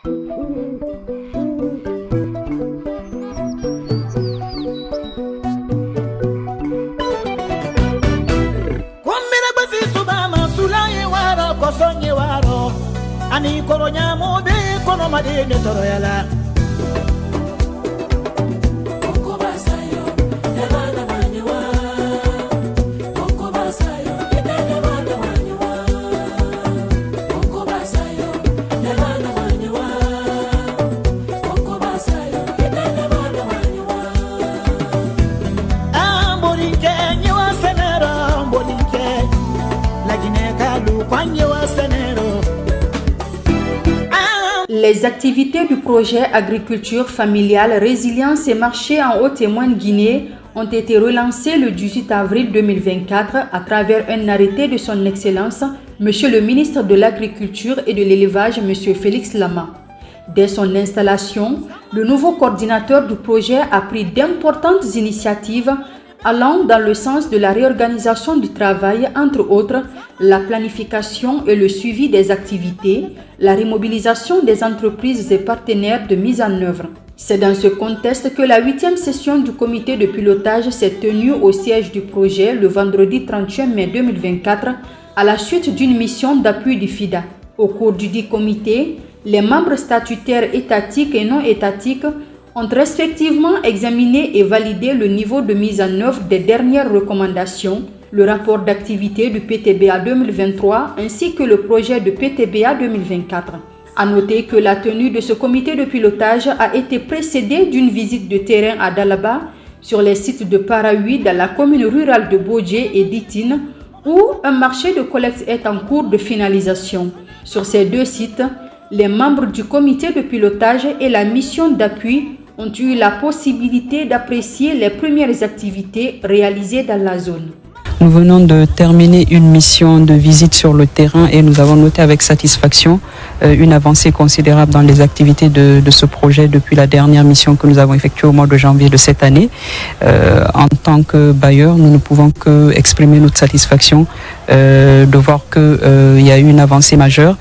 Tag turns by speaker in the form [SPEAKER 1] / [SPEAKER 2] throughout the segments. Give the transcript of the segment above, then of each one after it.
[SPEAKER 1] Ani koronya mo be kono madene toroyala Oko basayo yabana manyewa Oko basayo yabana manyewa Oko basayo yabana manyewa Oko basayo yabana manyewa Ambolinke nyewa senero ambolinke lagine kalu kwanyewa senero.
[SPEAKER 2] Les activités du projet Agriculture familiale, résilience et marché en Haute-et-Moyenne-Guinée ont été relancées le 18 avril 2024 à travers un arrêté de son Excellence, Monsieur le ministre de l'Agriculture et de l'Élevage, Monsieur Félix Lama. Dès son installation, le nouveau coordinateur du projet a pris d'importantes initiatives allant dans le sens de la réorganisation du travail, entre autres la planification et le suivi des activités, la remobilisation des entreprises et partenaires de mise en œuvre. C'est dans ce contexte que la 8e session du comité de pilotage s'est tenue au siège du projet le vendredi 31 mai 2024 à la suite d'une mission d'appui du FIDA. Au cours du dit comité, les membres statutaires étatiques et non étatiques ont respectivement examiné et validé le niveau de mise en œuvre des dernières recommandations, le rapport d'activité du PTBA 2023 ainsi que le projet de PTBA 2024. À noter que la tenue de ce comité de pilotage a été précédée d'une visite de terrain à Dalaba, sur les sites de Parahui dans la commune rurale de Bodje et d'Itine, où un marché de collecte est en cours de finalisation. Sur ces deux sites, les membres du comité de pilotage et la mission d'appui ont eu la possibilité d'apprécier les premières activités réalisées dans la zone.
[SPEAKER 3] Nous venons de terminer une mission de visite sur le terrain et nous avons noté avec satisfaction une avancée considérable dans les activités de ce projet depuis la dernière mission que nous avons effectuée au mois de janvier de cette année. En tant que bailleur, nous ne pouvons que exprimer notre satisfaction de voir qu'il y a eu une avancée majeure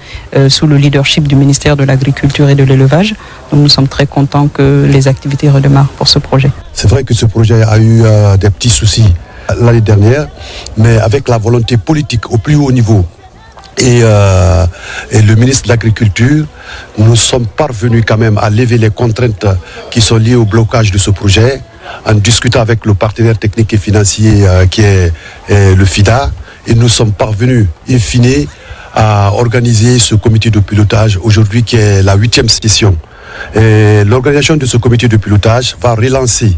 [SPEAKER 3] sous le leadership du ministère de l'Agriculture et de l'Élevage. Donc nous sommes très contents que les activités redémarrent pour ce projet.
[SPEAKER 4] C'est vrai que ce projet a eu des petits soucis l'année dernière, mais avec la volonté politique au plus haut niveau et le ministre de l'Agriculture, nous sommes parvenus quand même à lever les contraintes qui sont liées au blocage de ce projet en discutant avec le partenaire technique et financier qui est le FIDA, et nous sommes parvenus in fine à organiser ce comité de pilotage aujourd'hui qui est la 8e session. L'organisation de ce comité de pilotage va relancer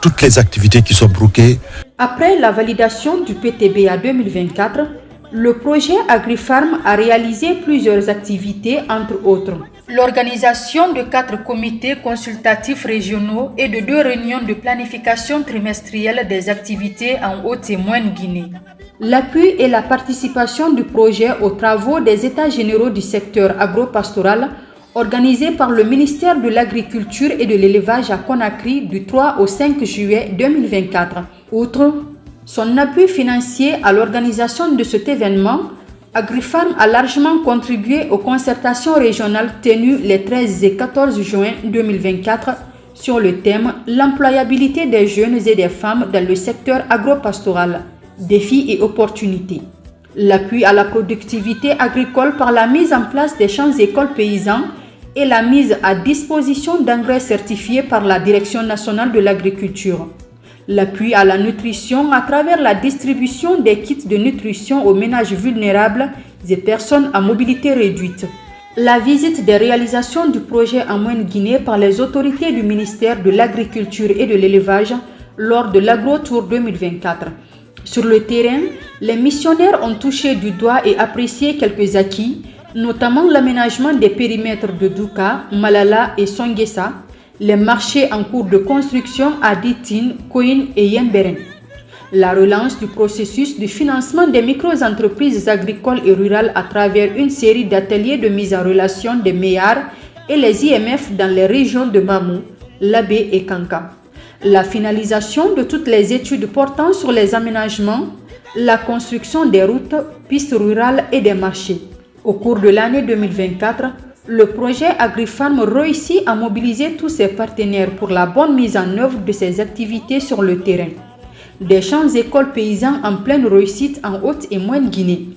[SPEAKER 4] toutes les activités qui sont bloquées.
[SPEAKER 2] Après la validation du PTBA 2024, le projet AgriFarm a réalisé plusieurs activités, entre autres l'organisation de 4 comités consultatifs régionaux et de 2 réunions de planification trimestrielle des activités en Haute-et-Moyenne-Guinée. L'appui et la participation du projet aux travaux des États généraux du secteur agro-pastoral organisé par le ministère de l'Agriculture et de l'Élevage à Conakry du 3 au 5 juillet 2024. Outre son appui financier à l'organisation de cet événement, AgriFarm a largement contribué aux concertations régionales tenues les 13 et 14 juin 2024 sur le thème « L'employabilité des jeunes et des femmes dans le secteur agro-pastoral, défis et opportunités ». L'appui à la productivité agricole par la mise en place des champs-écoles paysans et la mise à disposition d'engrais certifiés par la Direction nationale de l'agriculture. L'appui à la nutrition à travers la distribution des kits de nutrition aux ménages vulnérables et personnes à mobilité réduite. La visite des réalisations du projet en Moyenne-Guinée par les autorités du ministère de l'Agriculture et de l'Élevage lors de l'Agro-Tour 2024. Sur le terrain, les missionnaires ont touché du doigt et apprécié quelques acquis, notamment l'aménagement des périmètres de Douka, Malala et Songuessa, les marchés en cours de construction à Ditine, Koin et Yemberen. La relance du processus de financement des micro-entreprises agricoles et rurales à travers une série d'ateliers de mise en relation des MEAR et les IMF dans les régions de Mamou, Labé et Kanka. La finalisation de toutes les études portant sur les aménagements, la construction des routes, pistes rurales et des marchés. Au cours de l'année 2024, Le projet AgriFarm réussit à mobiliser tous ses partenaires pour la bonne mise en œuvre de ses activités sur le terrain. Des champs écoles paysans en pleine réussite en Haute et Moyenne Guinée.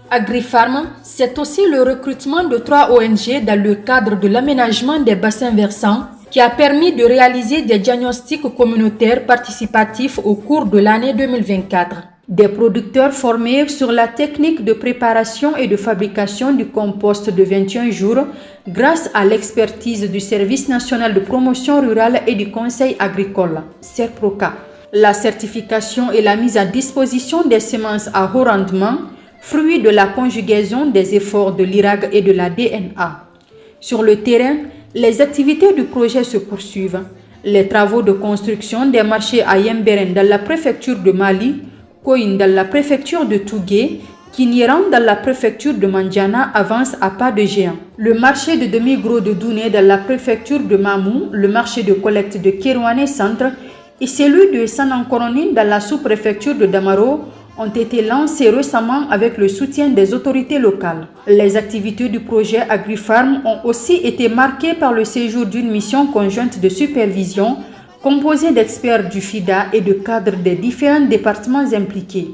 [SPEAKER 2] AgriFarm, c'est aussi le recrutement de 3 ONG dans le cadre de l'aménagement des bassins versants qui a permis de réaliser des diagnostics communautaires participatifs au cours de l'année 2024. Des producteurs formés sur la technique de préparation et de fabrication du compost de 21 jours grâce à l'expertise du Service national de promotion rurale et du Conseil agricole, SERPROCA. La certification et la mise à disposition des semences à haut rendement, fruit de la conjugaison des efforts de l'IRAG et de la DNA. Sur le terrain, les activités du projet se poursuivent. Les travaux de construction des marchés à Yemberen dans la préfecture de Mali, Koyin dans la préfecture de Tougué, Kiniran dans la préfecture de Mandiana avancent à pas de géant. Le marché de demi-gros de Douné dans la préfecture de Mamou, le marché de collecte de Kérouané Centre et celui de Sanankoronine dans la sous-préfecture de Damaro ont été lancés récemment avec le soutien des autorités locales. Les activités du projet AgriFarm ont aussi été marquées par le séjour d'une mission conjointe de supervision composée d'experts du FIDA et de cadres des différents départements impliqués.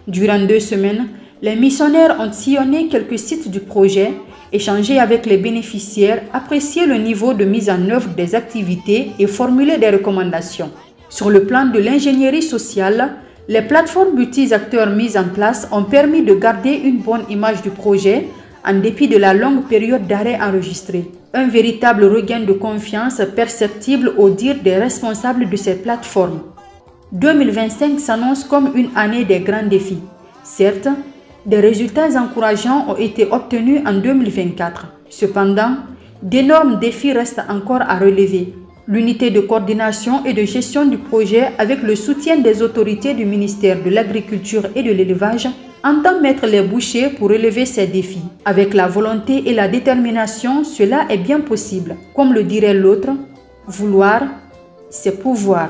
[SPEAKER 2] Durant 2 semaines, les missionnaires ont sillonné quelques sites du projet, échangé avec les bénéficiaires, apprécié le niveau de mise en œuvre des activités et formulé des recommandations. Sur le plan de l'ingénierie sociale, les plateformes multi-acteurs mises en place ont permis de garder une bonne image du projet en dépit de la longue période d'arrêt enregistrée. Un véritable regain de confiance perceptible au dire des responsables de ces plateformes. 2025 s'annonce comme une année des grands défis. Certes, des résultats encourageants ont été obtenus en 2024. Cependant, d'énormes défis restent encore à relever. L'unité de coordination et de gestion du projet, avec le soutien des autorités du ministère de l'Agriculture et de l'Élevage, entend mettre les bouchées pour relever ces défis. Avec la volonté et la détermination, cela est bien possible. Comme le dirait l'autre, vouloir, c'est pouvoir.